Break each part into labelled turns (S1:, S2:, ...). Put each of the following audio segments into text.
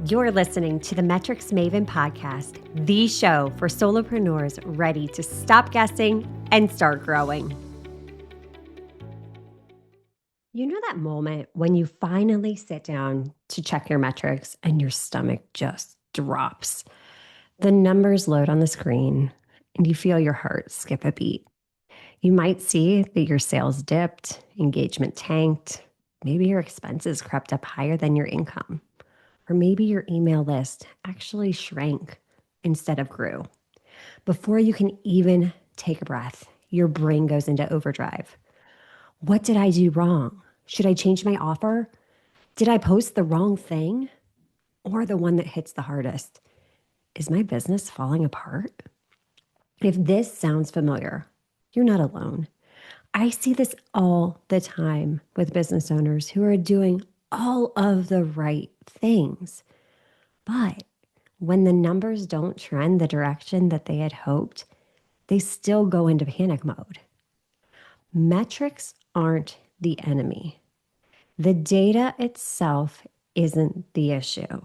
S1: You're listening to the Metrics Maven podcast, the show for solopreneurs ready to stop guessing and start growing. You know that moment when you finally sit down to check your metrics and your stomach just drops. The numbers load on the screen and you feel your heart skip a beat. You might see that your sales dipped, engagement tanked, maybe your expenses crept up higher than your income. Or maybe your email list actually shrank instead of grew. Before you can even take a breath, your brain goes into overdrive. What did I do wrong? Should I change my offer? Did I post the wrong thing? Or the one that hits the hardest, is my business falling apart? If this sounds familiar, you're not alone. I see this all the time with business owners who are doing all of the right things. But when the numbers don't trend the direction that they had hoped, they still go into panic mode. Metrics aren't the enemy. The data itself isn't the issue.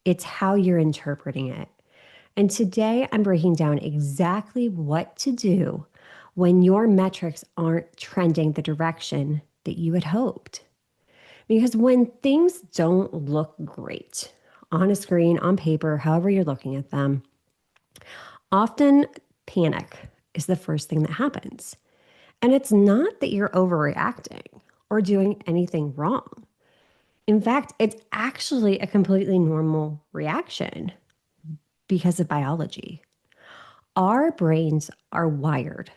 S1: It's how you're interpreting it. And today I'm breaking down exactly what to do when your metrics aren't trending the direction that you had hoped. Because when things don't look great on a screen, on paper, however you're looking at them, often panic is the first thing that happens. And it's not that you're overreacting or doing anything wrong. In fact, it's actually a completely normal reaction because of biology. Our brains are wired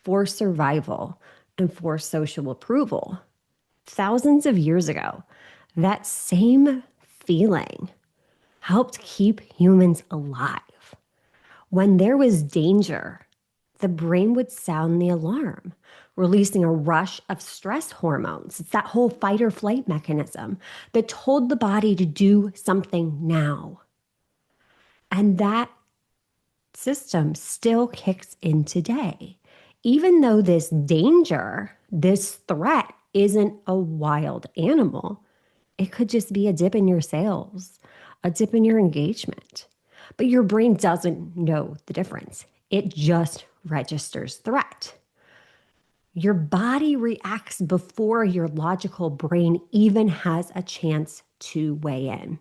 S1: for survival and for social approval. Thousands of years ago, that same feeling helped keep humans alive. When there was danger, the brain would sound the alarm, releasing a rush of stress hormones. It's that whole fight or flight mechanism that told the body to do something now. And that system still kicks in today. Even though this danger, this threat isn't a wild animal, it could just be a dip in your sales, a dip in your engagement. But your brain doesn't know the difference. It just registers threat. Your body reacts before your logical brain even has a chance to weigh in.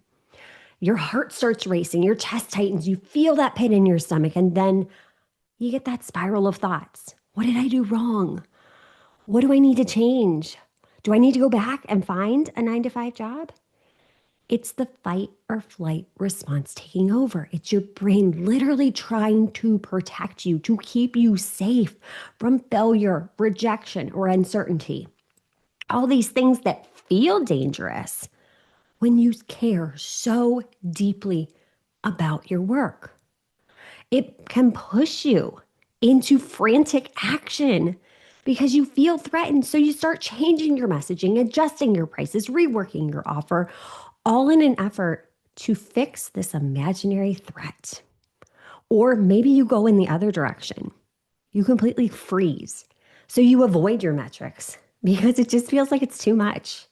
S1: Your heart starts racing, your chest tightens, you feel that pit in your stomach, and then you get that spiral of thoughts. What did I do wrong? What do I need to change? Do I need to go back and find a 9-to-5 job? It's the fight or flight response taking over. It's your brain literally trying to protect you, to keep you safe from failure, rejection, or uncertainty. All these things that feel dangerous when you care so deeply about your work. It can push you into frantic action because you feel threatened. So you start changing your messaging, adjusting your prices, reworking your offer, all in an effort to fix this imaginary threat. Or maybe you go in the other direction. You completely freeze. So you avoid your metrics because it just feels like it's too much.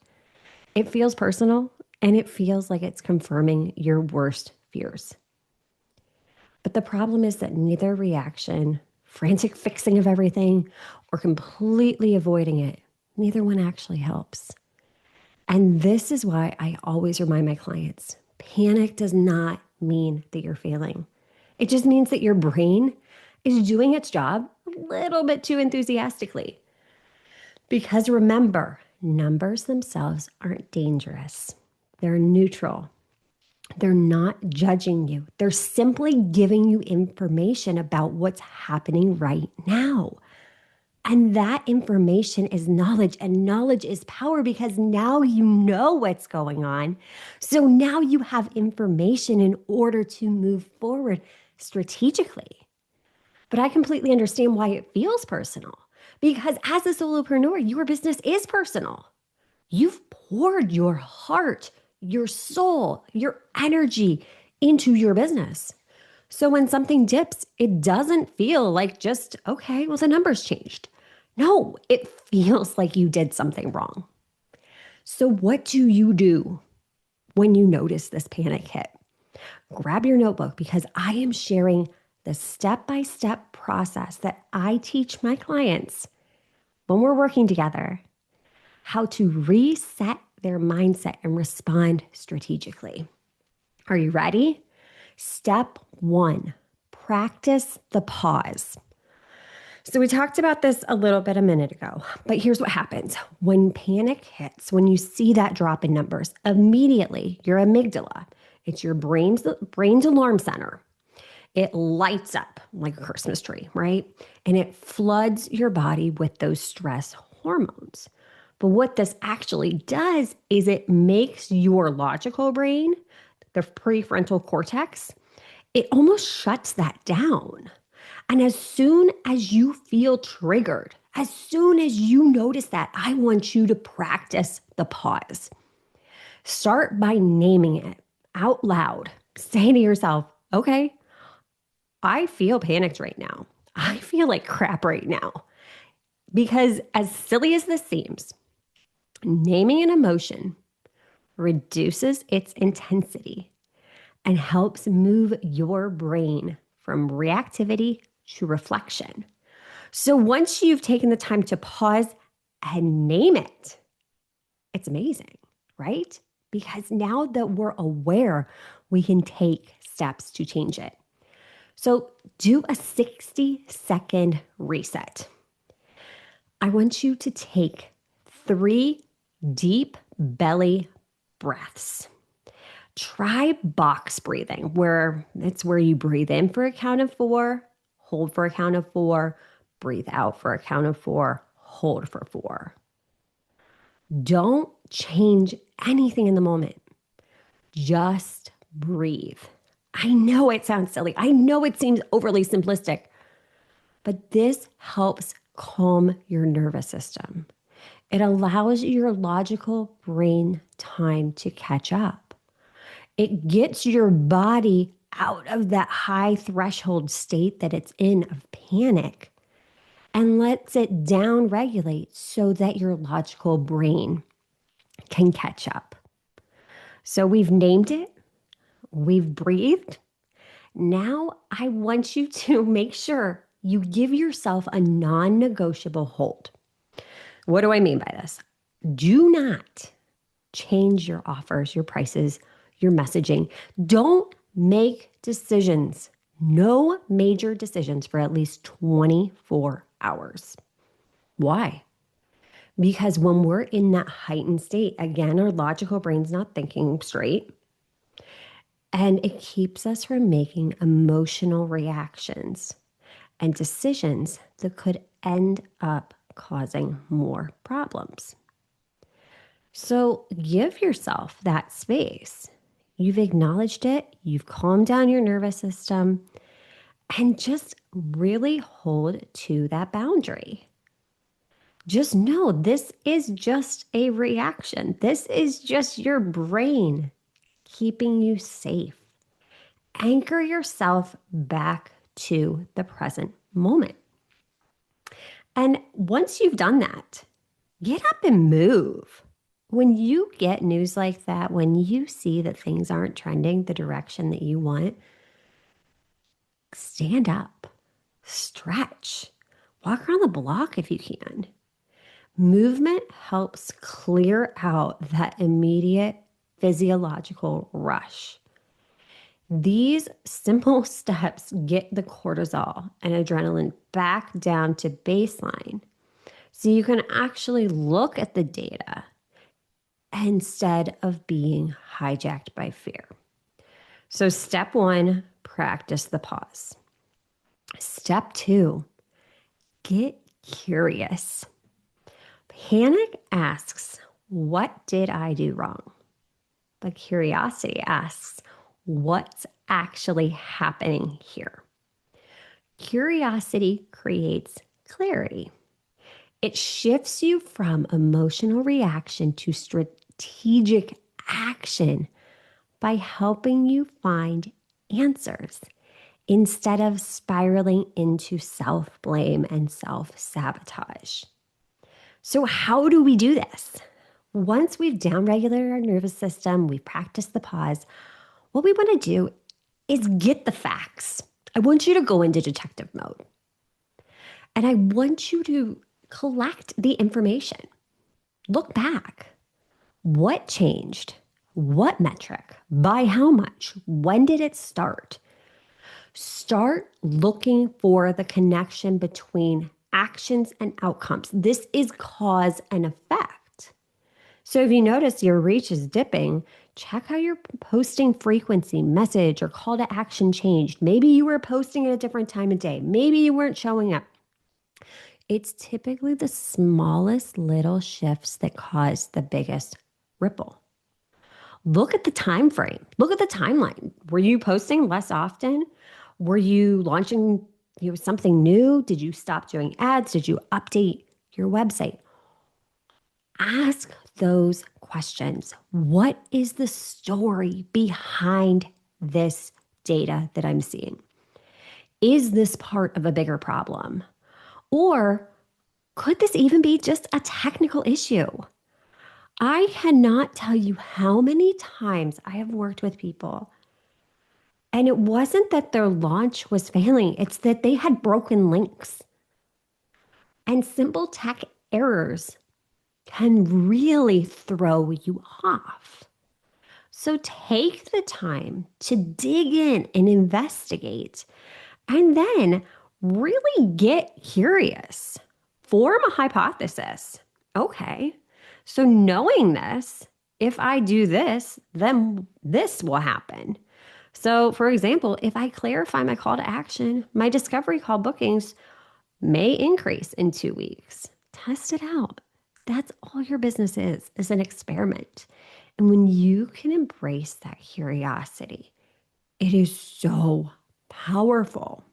S1: It feels personal and it feels like it's confirming your worst fears. But the problem is that neither reaction, frantic fixing of everything, or completely avoiding it, neither one actually helps. And this is why I always remind my clients, panic does not mean that you're failing. It just means that your brain is doing its job a little bit too enthusiastically. Because remember, numbers themselves aren't dangerous. They're neutral. They're not judging you. They're simply giving you information about what's happening right now. And that information is knowledge, and knowledge is power because now you know what's going on. So now you have information in order to move forward strategically. But I completely understand why it feels personal because as a solopreneur, your business is personal. You've poured your heart, your soul, your energy into your business. So when something dips, it doesn't feel like just, okay, well, the numbers changed. No, it feels like you did something wrong. So what do you do when you notice this panic hit? Grab your notebook because I am sharing the step-by-step process that I teach my clients when we're working together, how to reset their mindset and respond strategically. Are you ready? Step one, practice the pause. So we talked about this a little bit a minute ago, but here's what happens. When panic hits, when you see that drop in numbers, immediately your amygdala, it's your brain's alarm center. It lights up like a Christmas tree, right? And it floods your body with those stress hormones. But what this actually does is it makes your logical brain, the prefrontal cortex, it almost shuts that down. And as soon as you feel triggered, as soon as you notice that, I want you to practice the pause. Start by naming it out loud. Say to yourself, okay, I feel panicked right now. I feel like crap right now. Because as silly as this seems, naming an emotion reduces its intensity and helps move your brain from reactivity to reflection. So once you've taken the time to pause and name it, it's amazing, right? Because now that we're aware, we can take steps to change it. So do a 60-second reset. I want you to take 3 deep belly breaths. Try box breathing, where it's where you breathe in for a count of 4, hold for a count of 4, breathe out for a count of 4, hold for 4. Don't change anything in the moment. Just breathe. I know it sounds silly. I know it seems overly simplistic, but this helps calm your nervous system. It allows your logical brain time to catch up. It gets your body out of that high threshold state that it's in of panic and lets it down regulate so that your logical brain can catch up. So we've named it, we've breathed. Now I want you to make sure you give yourself a non-negotiable hold. What do I mean by this? Do not change your offers, your prices, your messaging. Don't make decisions, no major decisions for at least 24 hours. Why? Because when we're in that heightened state, again, our logical brain's not thinking straight. And it keeps us from making emotional reactions and decisions that could end up causing more problems. So give yourself that space. You've acknowledged it, you've calmed down your nervous system, and just really hold to that boundary. Just know this is just a reaction. This is just your brain keeping you safe. Anchor yourself back to the present moment. And once you've done that, get up and move. When you get news like that, when you see that things aren't trending the direction that you want, stand up, stretch, walk around the block if you can. Movement helps clear out that immediate physiological rush. These simple steps get the cortisol and adrenaline back down to baseline so you can actually look at the data instead of being hijacked by fear. So step 1, practice the pause. Step 2, get curious. Panic asks, what did I do wrong? But curiosity asks, what's actually happening here? Curiosity creates clarity. It shifts you from emotional reaction to strategic action by helping you find answers instead of spiraling into self-blame and self-sabotage. So how do we do this? Once we've downregulated our nervous system, we've practiced the pause, what we want to do is get the facts. I want you to go into detective mode and I want you to collect the information. Look back. What changed? What metric? By how much? When did it start? Start looking for the connection between actions and outcomes. This is cause and effect. So if you notice your reach is dipping, check how your posting frequency, message, or call to action changed. Maybe you were posting at a different time of day. Maybe you weren't showing up. It's typically the smallest little shifts that cause the biggest ripple. Look at the time frame. Look at the timeline. Were you posting less often? Were you launching something new? Did you stop doing ads? Did you update your website? Ask those questions. What is the story behind this data that I'm seeing? Is this part of a bigger problem? Or could this even be just a technical issue? I cannot tell you how many times I have worked with people, and it wasn't that their launch was failing, it's that they had broken links. And simple tech errors can really throw you off. So take the time to dig in and investigate, and then really get curious. Form a hypothesis. Okay, so knowing this, if I do this, then this will happen. So, for example, if I clarify my call to action, my discovery call bookings may increase in 2 weeks. Test it out. That's all your business is an experiment. And when you can embrace that curiosity, it is so powerful.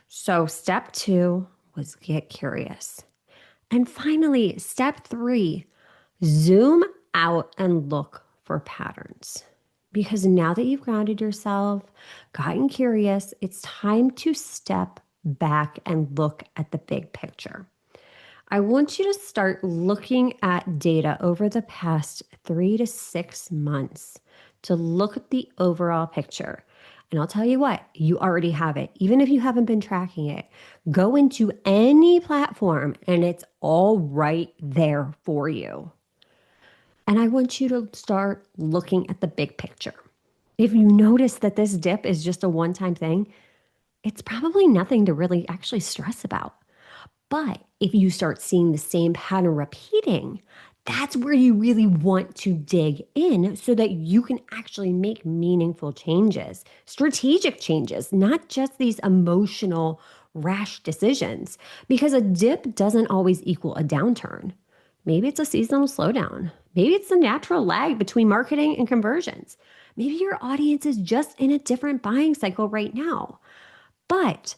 S1: So, step 2 was get curious. And finally, step 3, zoom out and look for patterns. Because now that you've grounded yourself, gotten curious, it's time to step back and look at the big picture. I want you to start looking at data over the past 3 to 6 months to look at the overall picture. And I'll tell you what, you already have it. Even if you haven't been tracking it, go into any platform and it's all right there for you. And I want you to start looking at the big picture. If you notice that this dip is just a one-time thing, it's probably nothing to really actually stress about. But if you start seeing the same pattern repeating, that's where you really want to dig in so that you can actually make meaningful changes, strategic changes, not just these emotional, rash decisions. Because a dip doesn't always equal a downturn. Maybe it's a seasonal slowdown. Maybe it's a natural lag between marketing and conversions. Maybe your audience is just in a different buying cycle right now. But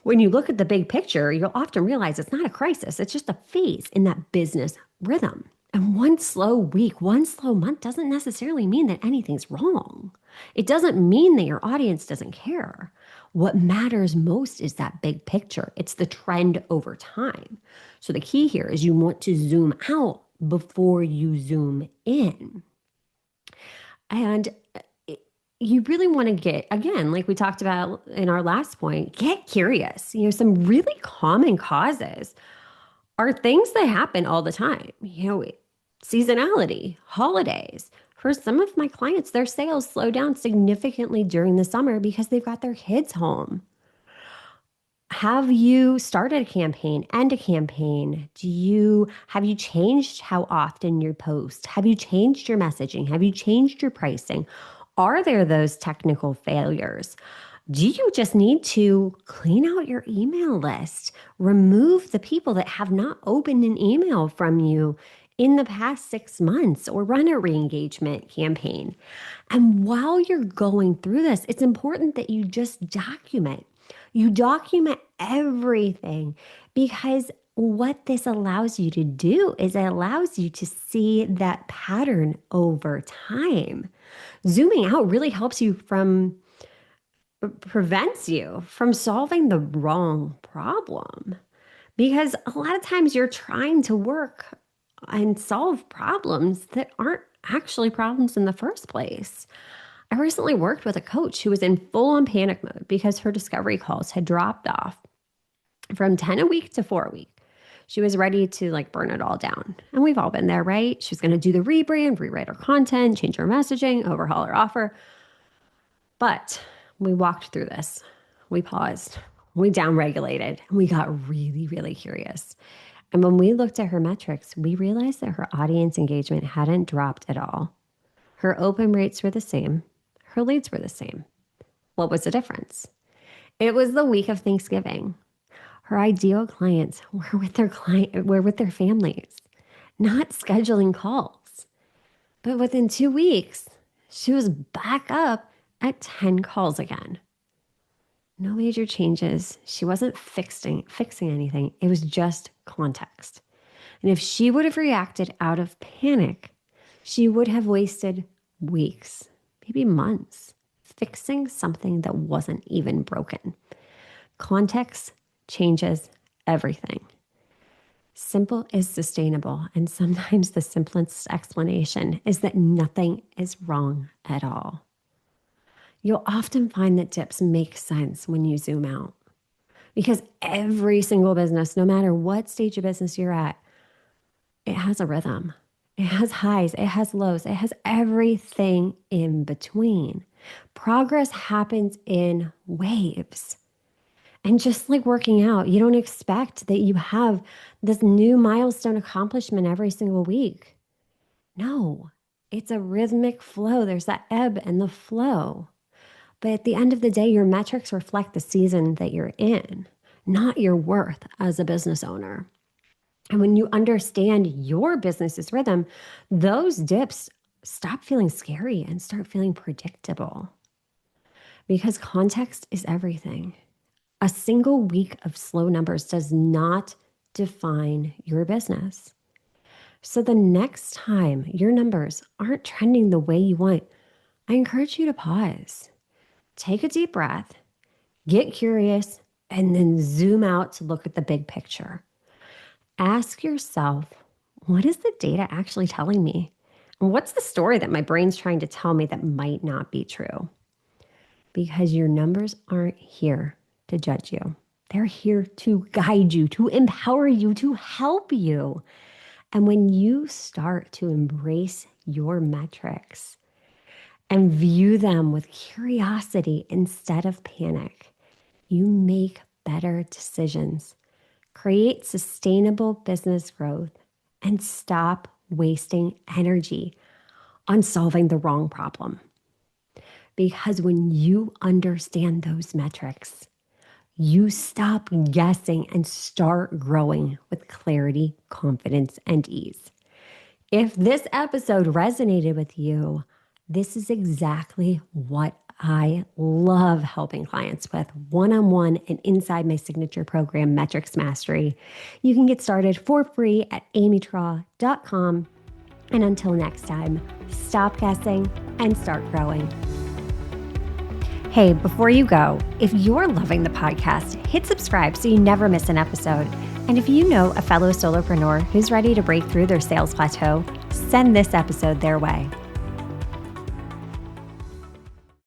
S1: when you look at the big picture, you'll often realize it's not a crisis. It's just a phase in that business rhythm. And one slow week, one slow month doesn't necessarily mean that anything's wrong. It doesn't mean that your audience doesn't care. What matters most is that big picture. It's the trend over time. So the key here is you want to zoom out before you zoom in. And you really want to get, again, like we talked about in our last point, get curious. Some really common causes are things that happen all the time. Seasonality, holidays. For some of my clients, their sales slow down significantly during the summer because they've got their kids home. Have you started a campaign, end a campaign? Have you changed how often you post? Have you changed your messaging? Have you changed your pricing? Are there those technical failures? Do you just need to clean out your email list? Remove the people that have not opened an email from you in the past 6 months, or run a re-engagement campaign. And while you're going through this, it's important that you just document. You document everything, because what this allows you to do is it allows you to see that pattern over time. Zooming out really helps you prevents you from solving the wrong problem, because a lot of times you're trying to work and solve problems that aren't actually problems in the first place. I recently worked with a coach who was in full-on panic mode because her discovery calls had dropped off from 10 a week to 4 a week. She was ready to burn it all down. And we've all been there, right? She was going to do the rebrand, rewrite her content, change her messaging, overhaul her offer. But we walked through this. We paused. We downregulated. And we got really, really curious. And when we looked at her metrics, we realized that her audience engagement hadn't dropped at all. Her open rates were the same. Her leads were the same. What was the difference? It was the week of Thanksgiving. Her ideal clients were with their families, not scheduling calls. But within 2 weeks, she was back up at 10 calls again. No major changes. She wasn't fixing anything. It was just context. And if she would have reacted out of panic, she would have wasted weeks, maybe months, fixing something that wasn't even broken. Context changes everything. Simple is sustainable, and sometimes the simplest explanation is that nothing is wrong at all. You'll often find that dips make sense when you zoom out, because every single business, no matter what stage of business you're at, it has a rhythm. It has highs, it has lows, it has everything in between. Progress happens in waves. And just like working out, you don't expect that you have this new milestone accomplishment every single week. No, it's a rhythmic flow. There's that ebb and the flow. But at the end of the day, your metrics reflect the season that you're in, not your worth as a business owner. And when you understand your business's rhythm, those dips stop feeling scary and start feeling predictable. Because context is everything. A single week of slow numbers does not define your business. So the next time your numbers aren't trending the way you want, I encourage you to pause. Take a deep breath, get curious, and then zoom out to look at the big picture. Ask yourself, what is the data actually telling me? And what's the story that my brain's trying to tell me that might not be true? Because your numbers aren't here to judge you. They're here to guide you, to empower you, to help you. And when you start to embrace your metrics and view them with curiosity instead of panic, you make better decisions, create sustainable business growth, and stop wasting energy on solving the wrong problem. Because when you understand those metrics, you stop guessing and start growing with clarity, confidence, and ease. If this episode resonated with you, this is exactly what I love helping clients with one-on-one and inside my signature program, Metrics Mastery. You can get started for free at amytraw.com. And until next time, stop guessing and start growing. Hey, before you go, if you're loving the podcast, hit subscribe so you never miss an episode. And if you know a fellow solopreneur who's ready to break through their sales plateau, send this episode their way.